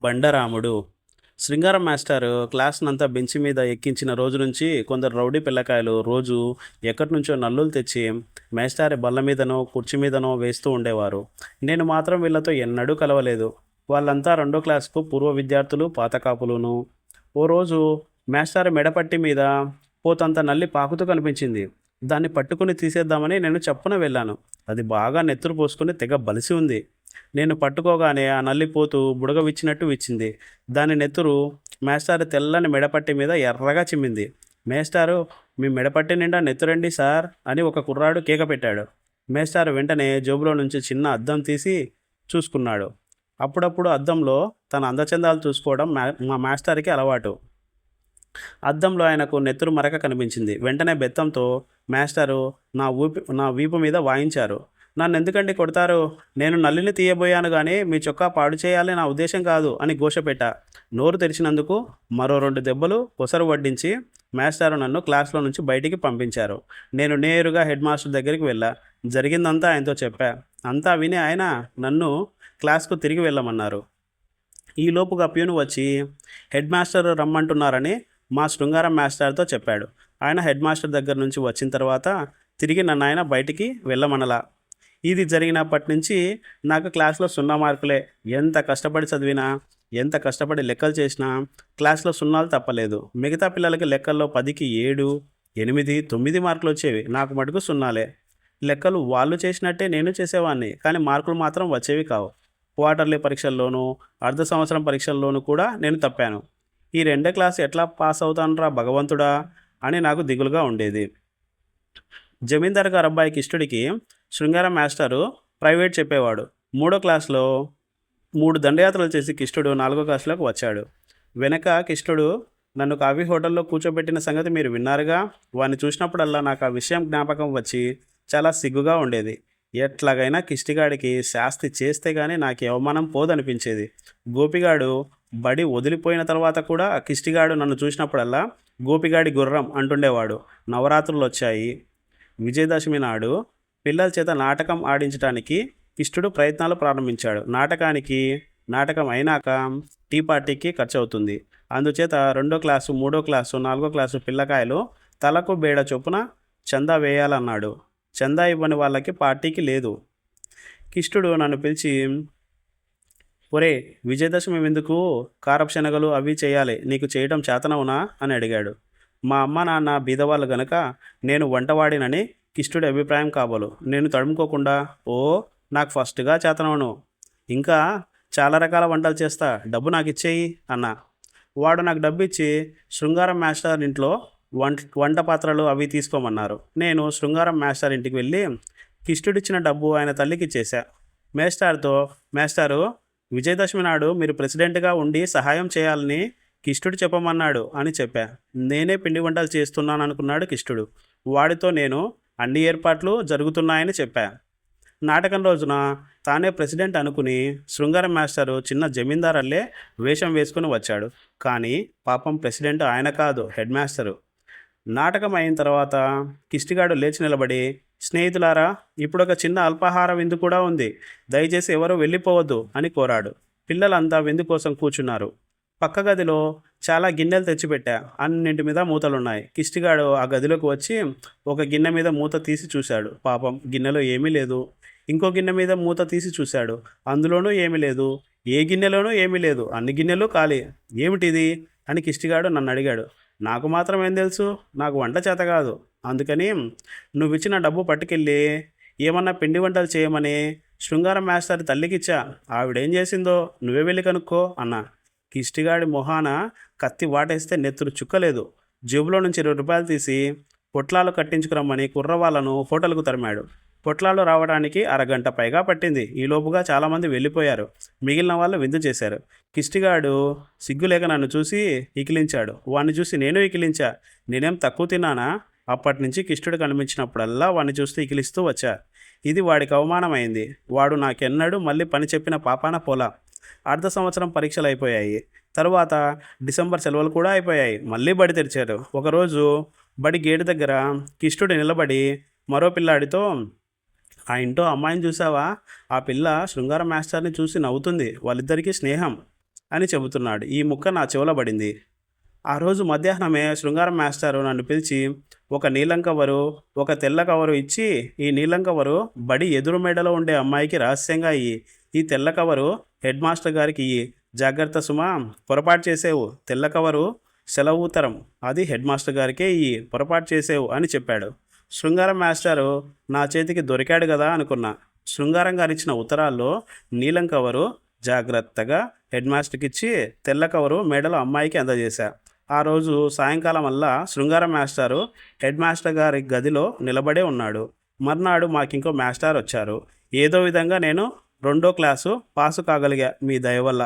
బండరాముడు. శృంగారం మాస్టారు క్లాస్‌నంతా బెంచి మీద ఎక్కించిన రోజు నుంచి కొందరు రౌడీ పిల్లకాయలు రోజూ ఎక్కడ్నుంచో నల్లులు తెచ్చి మేస్టారి బల్ల మీదనో, కుర్చీ మీదనో వేస్తూ ఉండేవారు. నేను మాత్రం వీళ్ళతో ఎన్నడూ కలవలేదు. వాళ్ళంతా రెండో క్లాస్‌కు పూర్వ విద్యార్థులు, పాత కాపులును. ఓ రోజు మేస్టారు మెడపట్టి మీద పోతంత నల్లి పాకుతూ కనిపించింది. దాన్ని పట్టుకుని తీసేద్దామని నేను చప్పున వెళ్ళాను. అది బాగా నెత్తురు పోసుకుని తెగ బలిసి ఉంది. నేను పట్టుకోగానే ఆ నల్లి పోతూ బుడగ విచ్చినట్టు విచ్చింది. దాని నెత్తురు మేస్టారు తెల్లని మెడపట్టి మీద ఎర్రగా చిమ్మింది. మేస్టారు, మీ మెడపట్టి నిండా నెత్తురండి సార్ అని ఒక కుర్రాడు కేక పెట్టాడు. మేస్టారు వెంటనే జేబులో నుంచి చిన్న అద్దం తీసి చూసుకున్నాడు. అప్పుడప్పుడు అద్దంలో తన అందచందాలు చూసుకోవడం మా మాస్టారుకి అలవాటు. అద్దంలో ఆయనకు నెత్తురు మరక కనిపించింది. వెంటనే బెత్తంతో మాస్టారు నా వీపు మీద వాయించారు. నన్నెందుకండి కొడతారు? నేను నల్లిని తీయబోయాను గానీ మీ చొక్కా పాడు చేయాలని నా ఉద్దేశం కాదు అని ఘోషపెట్టా. నోరు తెరిచినందుకు మరో 2 దెబ్బలు కొసరు వడ్డించి మాస్టారు నన్ను క్లాస్లో నుంచి బయటికి పంపించారు. నేను నేరుగా హెడ్ మాస్టర్ దగ్గరికి వెళ్ళా. జరిగిందంతా ఆయనతో చెప్పా. అంతా విని ఆయన నన్ను క్లాస్కు తిరిగి వెళ్ళమన్నారు. ఈలోపుగా ప్యూను వచ్చి హెడ్ మాస్టర్ రమ్మంటున్నారని మా శృంగారం మాస్టర్తో చెప్పాడు. ఆయన హెడ్ మాస్టర్ దగ్గర నుంచి వచ్చిన తర్వాత తిరిగి నన్ను ఆయన బయటికి వెళ్ళమనలా. ఇది జరిగినప్పటి నుంచి నాకు క్లాస్లో 0 మార్కులే. ఎంత కష్టపడి చదివినా, ఎంత కష్టపడి లెక్కలు చేసినా క్లాస్లో సున్నాలు తప్పలేదు. మిగతా పిల్లలకి లెక్కల్లో 10కి 7, 8, 9 మార్కులు వచ్చేవి. నాకు మటుకు సున్నాలే. లెక్కలు వాళ్ళు చేసినట్టే నేను చేసేవాడిని, కానీ మార్కులు మాత్రం వచ్చేవి కావు. క్వార్టర్లీ పరీక్షల్లోనూ, అర్ధ సంవత్సరం పరీక్షల్లోనూ కూడా నేను తప్పాను. ఈ 2వ క్లాస్ ఎట్లా పాస్ అవుతానురా భగవంతుడా అని నాకు దిగులుగా ఉండేది. జమీందార్ గారు అబ్బాయి కిష్టుడికి శృంగారం మాస్టారు ప్రైవేట్ చెప్పేవాడు. 3వ క్లాస్లో 3 దండయాత్రలు చేసి కిష్టుడు 4వ క్లాస్లోకి వచ్చాడు. వెనక కిష్టుడు నన్ను కాఫీ హోటల్లో కూర్చోబెట్టిన సంగతి మీరు విన్నారుగా. వాడిని చూసినప్పుడల్లా నాకు ఆ విషయం జ్ఞాపకం వచ్చి చాలా సిగ్గుగా ఉండేది. ఎట్లాగైనా కిష్టిగాడికి శాస్తి చేస్తే కానీ నాకు అవమానం పోదనిపించేది. గోపిగాడు బడి వదిలిపోయిన తర్వాత కూడా కిష్టిగాడు నన్ను చూసినప్పుడల్లా గోపిగాడి గుర్రం అంటుండేవాడు. నవరాత్రులు వచ్చాయి. విజయదశమి నాడు పిల్లల చేత నాటకం ఆడించడానికి కిష్టుడు ప్రయత్నాలు ప్రారంభించాడు. నాటకం అయినాక టీ పార్టీకి ఖర్చు అవుతుంది. అందుచేత 2వ క్లాసు, 3వ క్లాసు, 4వ క్లాసు పిల్లకాయలు తలకు బేడ చొప్పున చందా వేయాలన్నాడు. చందా ఇవ్వని వాళ్ళకి పార్టీకి లేదు. కిష్టుడు నన్ను పిలిచి, ఒరే, విజయదశమి ఎందుకు కారపు శనగలు అవి చేయాలి, నీకు చేయడం చేతనవునా అని అడిగాడు. మా అమ్మ నాన్న బీదవాళ్ళు గనక నేను వంటవాడినని కిష్టుడి అభిప్రాయం కాబోలు. నేను తడుముకోకుండా, ఓ, నాకు ఫస్ట్గా చేతనవును, ఇంకా చాలా రకాల వంటలు చేస్తా, డబ్బు నాకు ఇచ్చేయి అన్నా. వాడు నాకు డబ్బు ఇచ్చి శృంగారం మాస్టర్ ఇంట్లో వంట పాత్రలు అవి తీసుకోమన్నారు. నేను శృంగారం మాస్టర్ ఇంటికి వెళ్ళి కిష్టుడిచ్చిన డబ్బు ఆయన తల్లికి ఇచ్చేశా. మాస్టారు, విజయదశమి నాడు మీరు ప్రెసిడెంట్గా ఉండి సహాయం చేయాలని కిష్టుడు చెప్పమన్నాడు అని చెప్పా. నేనే పిండి వంటలు చేస్తున్నాను అనుకున్నాడు కిష్టుడు. వాడితో నేను అన్ని ఏర్పాట్లు జరుగుతున్నాయని చెప్పా. నాటకం రోజున తానే ప్రెసిడెంట్ అనుకుని శృంగారం మాస్టరు చిన్న జమీందారల్లే వేషం వేసుకుని వచ్చాడు. కానీ పాపం ప్రెసిడెంట్ ఆయన కాదు, హెడ్ మాస్టరు. నాటకం అయిన తర్వాత కిష్టిగాడు లేచి నిలబడి, స్నేహితులారా, ఇప్పుడు ఒక చిన్న అల్పాహార విందు కూడా ఉంది, దయచేసి ఎవరూ వెళ్ళిపోవద్దు అని కోరాడు. పిల్లలంతా విందు కోసం కూర్చున్నారు. పక్క గదిలో చాలా గిన్నెలు తెచ్చిపెట్టా. అన్నింటి మీద మూతలున్నాయి. కిష్టిగాడు ఆ గదిలోకి వచ్చి ఒక గిన్నె మీద మూత తీసి చూశాడు. పాపం గిన్నెలో ఏమీ లేదు. ఇంకో గిన్నె మీద మూత తీసి చూశాడు. అందులోనూ ఏమీ లేదు. ఏ గిన్నెలోనూ ఏమీ లేదు. అన్ని గిన్నెలు ఖాళీ. ఏమిటిది అని కిష్టిగాడు నన్ను అడిగాడు. నాకు మాత్రం ఏం తెలుసు, నాకు వంట చేత కాదు. అందుకని నువ్విచ్చిన డబ్బు పట్టుకెళ్ళి ఏమన్నా పిండి వంటలు చేయమని శృంగారం మాస్టర్ తల్లికిచ్చా. ఆవిడేం చేసిందో నువ్వే వెళ్ళి కనుక్కో అన్నా. కిష్టిగాడి మొహాన కత్తి వాటేస్తే నెత్తురు చుక్కలేదు. జేబులో నుంచి 20 రూపాయలు తీసి పొట్లాలు కట్టించుకురమ్మని కుర్రవాళ్ళను హోటల్కు తరిమాడు. పొట్లాలు రావడానికి అరగంట పైగా పట్టింది. ఈలోపుగా చాలామంది వెళ్ళిపోయారు. మిగిలిన వాళ్ళు విందు చేశారు. కిష్టిగాడు సిగ్గులేక నన్ను చూసి ఇకిలించాడు. వాడిని చూసి నేను ఇకిలించా. నేనేం తక్కువ తిన్నానా? అప్పటి నుంచి కిష్టుడు కనిపించినప్పుడల్లా వాడిని చూస్తూ ఇకిలిస్తూ వచ్చా. ఇది వాడికి అవమానమైంది. వాడు నాకెన్నడూ మళ్ళీ పని చెప్పిన పాపాన పోలా. అర్ధ సంవత్సరం పరీక్షలు అయిపోయాయి. తరువాత డిసెంబర్ సెలవులు కూడా అయిపోయాయి. మళ్ళీ బడి తెరిచారు. ఒకరోజు బడి గేటు దగ్గర కిష్టుడు నిలబడి మరో పిల్లాడితో, ఆ ఇంట్లో అమ్మాయిని చూసావా? ఆ పిల్ల శృంగారం మాస్టర్ని చూసి నవ్వుతుంది. వాళ్ళిద్దరికీ స్నేహం. అని చెబుతున్నాడు. ఈ ముక్క నా చెవులో పడింది. ఆ రోజు మధ్యాహ్నమే శృంగారం మాస్టారు నన్ను పిలిచి ఒక నీలం కవరు, ఒక తెల్ల కవరు ఇచ్చి, ఈ నీలం కవరు బడి ఎదురు మేడలో ఉండే అమ్మాయికి రహస్యంగా ఇయ్యి. ఈ తెల్ల కవరు హెడ్ మాస్టర్ గారికి ఇయ్యి. జాగ్రత్త సుమా, పొరపాటు చేసేవు. తెల్ల కవరు సెలవు ఉత్తరం, అది హెడ్ మాస్టర్ గారికే ఇయ్యి. పొరపాటు చేసేవు అని చెప్పాడు. శృంగారం మాస్టారు నా చేతికి దొరికాడు కదా అనుకున్నా. శృంగారం గారు ఇచ్చిన ఉత్తరాల్లో నీలం కవరు జాగ్రత్తగా హెడ్ మాస్టర్కి ఇచ్చి, తెల్ల కవరు మేడలో అమ్మాయికి అందజేశా. ఆ రోజు సాయంకాలం వల్ల శృంగారం మాస్టారు హెడ్ మాస్టర్ గారి గదిలో నిలబడే ఉన్నాడు. మర్నాడు మాకింకో మాస్టర్ వచ్చారు. ఏదో విధంగా నేను 2వ క్లాసు పాసు కాగలిగా మీ దయ వల్ల.